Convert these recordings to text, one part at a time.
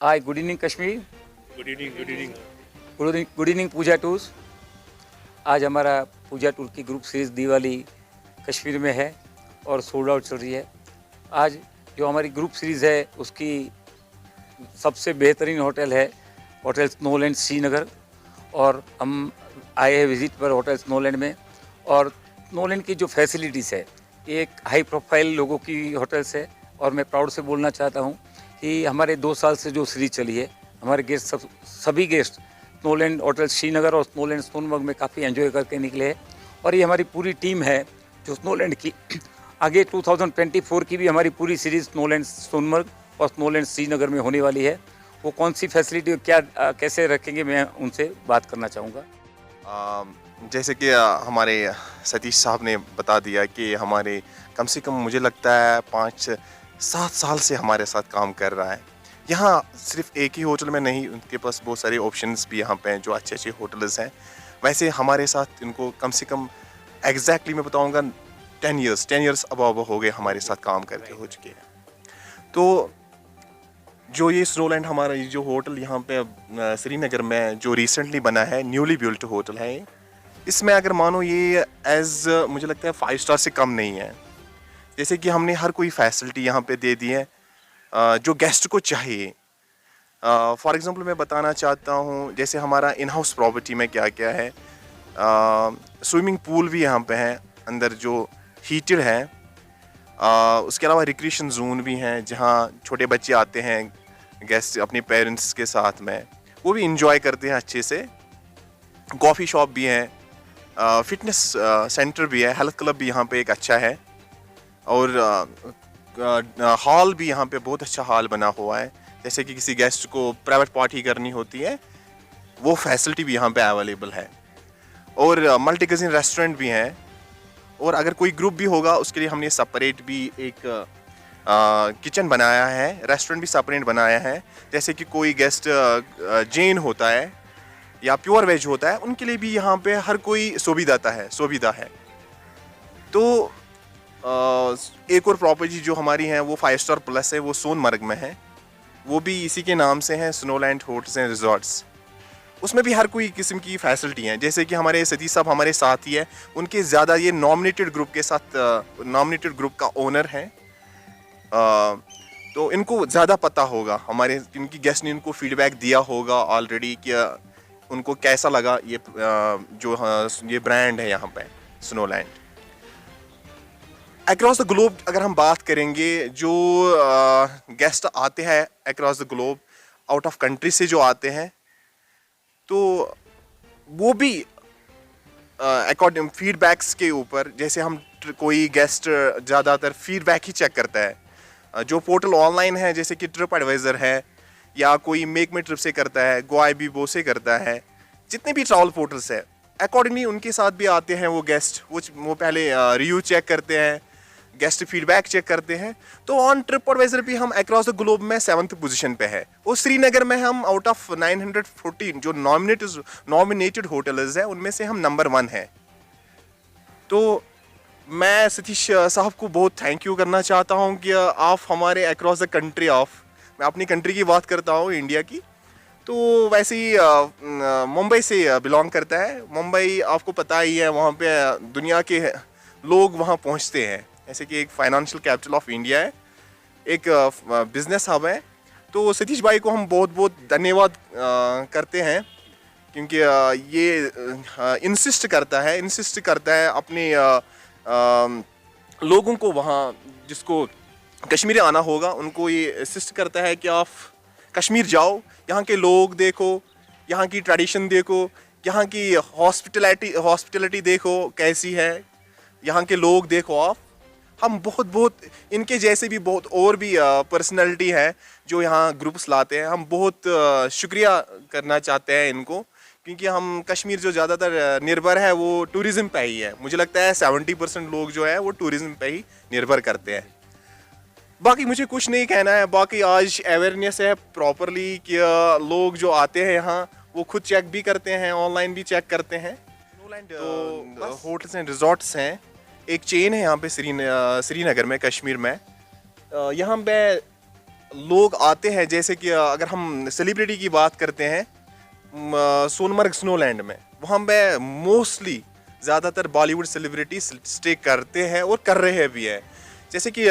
Hi, good evening Kashmir. Good evening good evening Good evening पूजा tours. आज हमारा पूजा tour की group series Diwali Kashmir में है और सोल्ड आउट चल रही है. आज जो हमारी ग्रुप सीरीज है उसकी सबसे बेहतरीन होटल है होटल स्नोलैंड श्रीनगर. और हम आए हैं विज़िट पर होटल स्नोलैंड में. और स्नोलैंड की जो फैसिलिटीज़ है ये एक हाई प्रोफाइल लोगों की होटल्स है. और मैं प्राउड से बोलना चाहता हूँ कि हमारे 2 साल से जो सीरीज चली है हमारे गेस्ट सभी गेस्ट स्नोलैंड होटल श्रीनगर और स्नोलैंड सोनमर्ग में काफ़ी एंजॉय करके निकले हैं. और ये हमारी पूरी टीम है जो स्नोलैंड की आगे 2024 की भी हमारी पूरी सीरीज़ स्नोलैंड सोनमर्ग और स्नोलैंड श्रीनगर में होने वाली है. वो कौन सी फैसिलिटी क्या कैसे रखेंगे मैं उनसे बात करना चाहूँगा. जैसे कि हमारे सतीश साहब ने बता दिया कि हमारे कम से कम मुझे लगता है 5-7 साल से हमारे साथ काम कर रहा है. यहाँ सिर्फ एक ही होटल में नहीं, उनके पास बहुत सारे ऑप्शंस भी यहाँ पे हैं जो अच्छे अच्छे होटल्स हैं. वैसे हमारे साथ इनको कम से कम एग्जैक्टली मैं बताऊँगा 10 इयर्स अब हो गए हमारे साथ काम करते हो चुके हैं. तो जो ये स्नोलैंड हमारा ये जो होटल यहाँ पे श्रीनगर में जो रिसेंटली बना है, न्यूली बिल्ट होटल है, इसमें अगर मानो ये मुझे लगता है 5 स्टार से कम नहीं है. जैसे कि हमने हर कोई फैसिलिटी यहाँ पे दे दी है जो गेस्ट को चाहिए. फॉर एग्जांपल मैं बताना चाहता हूँ जैसे हमारा इन हाउस प्रॉपर्टी में क्या क्या है. स्विमिंग पूल भी यहाँ पे है अंदर जो हीटेड है. उसके अलावा रिक्रिएशन जोन भी हैं जहाँ छोटे बच्चे आते हैं गेस्ट अपने पेरेंट्स के साथ में, वो भी इंजॉय करते हैं अच्छे से. कॉफ़ी शॉप भी है, फिटनेस सेंटर भी है, हेल्थ क्लब भी यहाँ पे एक अच्छा है. और हॉल भी यहाँ पे बहुत अच्छा हॉल बना हुआ है. जैसे कि किसी गेस्ट को प्राइवेट पार्टी करनी होती है वो फैसिलिटी भी यहाँ पे अवेलेबल है. और मल्टी कजिन रेस्टोरेंट भी हैं. और अगर कोई ग्रुप भी होगा उसके लिए हमने सेपरेट भी एक किचन बनाया है, रेस्टोरेंट भी सेपरेट बनाया है. जैसे कि कोई गेस्ट जैन होता है या प्योर वेज होता है, उनके लिए भी यहाँ पे हर कोई सुविधा है. तो एक और प्रॉपर्टी जो हमारी है वो 5 स्टार प्लस है, वो सोनमर्ग में है. वो भी इसी के नाम से है, स्नोलैंड होटल्स एंड रिजॉर्ट्स. उसमें भी हर कोई किस्म की फैसिलिटी हैं. जैसे कि हमारे सतीश साहब हमारे साथ ही है, उनके ज़्यादा ये नॉमिनेटेड ग्रुप के साथ नॉमिनेटेड ग्रुप का ओनर हैं. तो इनको ज़्यादा पता होगा, हमारे इनकी गेस्ट ने इनको फीडबैक दिया होगा ऑलरेडी कि उनको कैसा लगा ये ये ब्रांड है यहाँ पे स्नोलैंड. अक्रॉस द ग्लोब अगर हम बात करेंगे जो गेस्ट आते हैं across the globe out of country से जो आते हैं, तो वो भी अकॉर्डिंग फीडबैक्स के ऊपर, जैसे हम कोई गेस्ट ज़्यादातर फीडबैक ही चेक करता है. जो पोर्टल ऑनलाइन है जैसे कि ट्रिप एडवाइज़र है या कोई मेक माई ट्रिप से करता है, गोआईबीबो से करता है, जितने भी ट्रैवल पोर्टल्स है अकॉर्डिंगली उनके साथ भी आते हैं वो गेस्ट. वो पहले रिव्यू चेक करते हैं, गेस्ट फीडबैक चेक करते हैं. तो ऑन ट्रिप एडवाइजर भी हम अक्रॉस द ग्लोब में 7th पोजीशन पे है. और श्रीनगर में हम आउट ऑफ 914 जो नॉमिनेटेड होटल्स हैं उनमें से हम नंबर 1 है. तो मैं सतीश साहब को बहुत थैंक यू करना चाहता हूँ कि आप हमारे अक्रॉस द कंट्री मैं अपनी कंट्री की बात करता हूँ, इंडिया की. तो वैसे ही मुंबई से बिलोंग करता है. मुंबई आपको पता ही है, वहाँ पे दुनिया के लोग वहाँ पहुँचते हैं. जैसे कि एक फाइनेंशियल कैपिटल ऑफ इंडिया है, एक बिजनेस हब है. तो सतीश भाई को हम बहुत बहुत धन्यवाद करते हैं क्योंकि ये इंसिस्ट करता है अपने लोगों को वहाँ जिसको कश्मीर आना होगा उनको ये इंसिस्ट करता है कि आप कश्मीर जाओ, यहाँ के लोग देखो, यहाँ की ट्रेडिशन देखो, यहाँ की हॉस्पिटलिटी देखो कैसी है, यहाँ के लोग देखो आप. हम बहुत इनके जैसे भी बहुत और भी पर्सनैलिटी है जो यहाँ ग्रुप्स लाते हैं. हम बहुत शुक्रिया करना चाहते हैं इनको क्योंकि हम कश्मीर जो ज़्यादातर निर्भर है वो टूरिज़्म पे ही है. मुझे लगता है 70% लोग जो है वो टूरिज़्म पे ही निर्भर करते हैं. बाकी मुझे कुछ नहीं कहना है. बाकी आज अवेयरनेस है प्रॉपरली कि लोग जो आते हैं यहाँ वो खुद चेक भी करते हैं, ऑनलाइन भी चेक करते हैं. तो होटल्स एंड रिजॉर्ट्स हैं, एक चेन है यहाँ पे श्रीनगर में, कश्मीर में. यहाँ पे लोग आते हैं, जैसे कि अगर हम सेलिब्रिटी की बात करते हैं, सोनमर्ग स्नोलैंड में, वहाँ पे मोस्टली ज़्यादातर बॉलीवुड सेलिब्रिटी स्टे करते हैं और कर रहे भी हैं। जैसे कि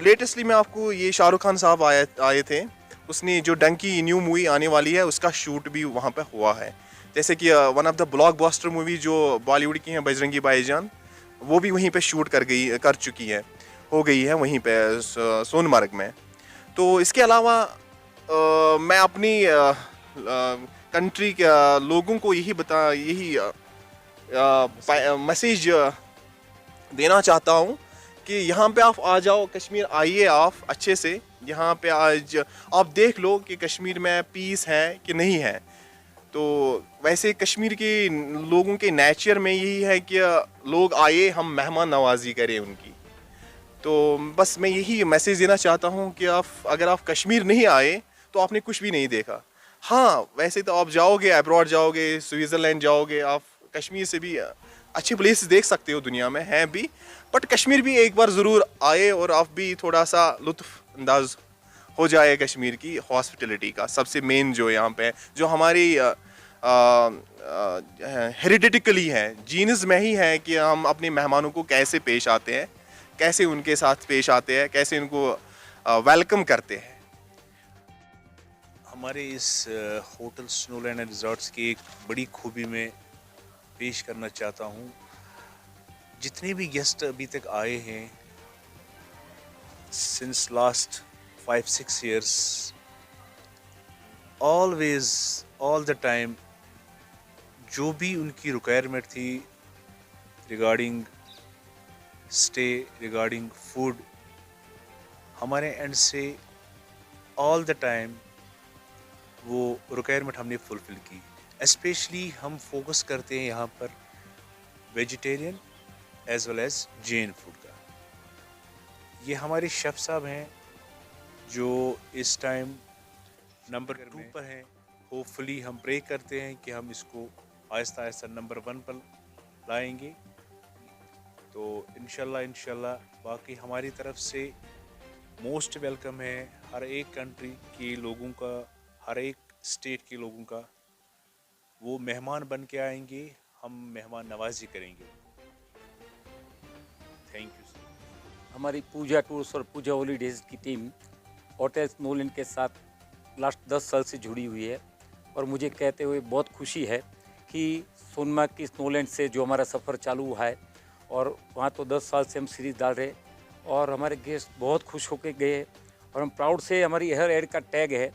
लेटेस्टली में आपको ये शाहरुख खान साहब आए थे, उसने जो डंकी न्यू मूवी आने वाली है उसका शूट भी वहाँ पे हुआ है। जैसे कि one of the blockbuster movie जो बॉलीवुड की है, बजरंगी भाईजान, वो भी वहीं पे शूट कर चुकी है, हो गई है वहीं पे सोनमर्ग में। तो इसके अलावा मैं अपनी कंट्री के लोगों को यही मैसेज देना चाहता हूँ कि यहाँ पे आप आ जाओ, कश्मीर आइए आप अच्छे से। यहाँ पे आज आप देख लो कि कश्मीर में पीस है कि नहीं है। तो वैसे कश्मीर के लोगों के नेचर में यही है कि लोग आए, हम मेहमान नवाजी करें उनकी। तो बस मैं यही मैसेज देना चाहता हूँ कि अगर आप कश्मीर नहीं आए तो आपने कुछ भी नहीं देखा। हाँ, वैसे तो आप जाओगे, अब्रॉड जाओगे, स्विट्ज़रलैंड जाओगे, आप कश्मीर से भी अच्छी प्लेस देख सकते हो, दुनिया में हैं भी। बट कश्मीर भी एक बार ज़रूर आए और आप भी थोड़ा सा लुत्फ़ अंदाज हो जाए कश्मीर की हॉस्पिटलिटी का। सबसे मेन जो यहाँ पे जो हमारी हेरिडिटिकली है, जीन्स में ही है कि हम अपने मेहमानों को कैसे पेश आते हैं, कैसे उनके साथ पेश आते हैं, कैसे उनको वेलकम करते हैं। हमारे इस होटल स्नोलैंड एंड रिजॉर्ट्स की एक बड़ी खूबी में पेश करना चाहता हूँ। जितने भी गेस्ट अभी तक आए हैं since last 5-6 years, always all the time जो भी उनकी रिक्वायरमेंट थी रिगार्डिंग स्टे, रिगार्डिंग फूड, हमारे एंड से ऑल द टाइम वो रिक्वायरमेंट हमने फुलफ़िल की। एस्पेशली हम फोकस करते हैं यहाँ पर vegetarian as well as Jain food का। ये हमारे शेफ़ साहब हैं जो इस टाइम नंबर 2 पर हैं। होपफुली हम प्रे करते हैं कि हम इसको आहिस्ता आहिस्ता नंबर 1 पर लाएंगे। तो इंशाल्लाह बाकी हमारी तरफ से मोस्ट वेलकम है हर एक कंट्री के लोगों का, हर एक स्टेट के लोगों का। वो मेहमान बन के आएंगे, हम मेहमान नवाजी करेंगे। Thank you sir. हमारी पूजा टूर्स और पूजा हॉलीडेज़ की टीम होटल स्नोलैंड के साथ लास्ट 10 साल से जुड़ी हुई है और मुझे कहते हुए बहुत खुशी है कि सोनमर्ग की स्नोलैंड से जो हमारा सफ़र चालू हुआ है और वहाँ तो 10 साल से हम सीरीज़ डाल रहे और हमारे गेस्ट बहुत खुश होकर गए और हम प्राउड से, हमारी हर एड का टैग है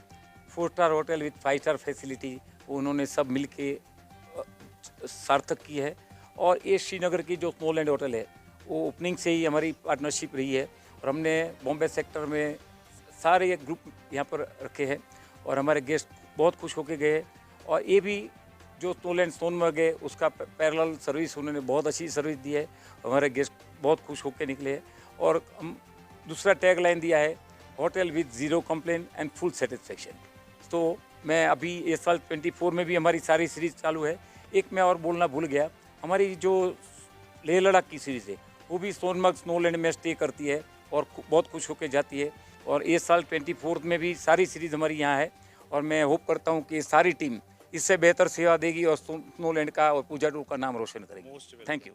4 star hotel with 5 star facility, उन्होंने सब मिल के सार्थक की है। और ये श्रीनगर की जो स्नोलैंड होटल है वो ओपनिंग से ही हमारी पार्टनरशिप रही है और हमने बॉम्बे सेक्टर में सारे ये ग्रुप यहाँ पर रखे हैं और हमारे गेस्ट बहुत खुश होकर गए। और ये भी जो स्नोलैंड सोनमर्ग है उसका पैरेलल सर्विस उन्होंने बहुत अच्छी सर्विस दी है, हमारे गेस्ट बहुत खुश होकर निकले। और हम दूसरा टैग लाइन दिया है hotel with 0 complain and full satisfaction. तो मैं अभी इस साल 24 में भी हमारी सारी सीरीज़ चालू है। एक मैं और बोलना भूल गया, हमारी जो लेह लद्दाख की सीरीज़ है वो भी सोनमर्ग स्नोलैंड में स्टे करती है और बहुत खुश होकर जाती है। और इस साल 24 में भी सारी सीरीज़ हमारी यहाँ है और मैं होप करता हूँ कि सारी टीम इससे बेहतर सेवा देगी और स्नोलैंड का और पूजा टूर का नाम रोशन करेगी। Thank you.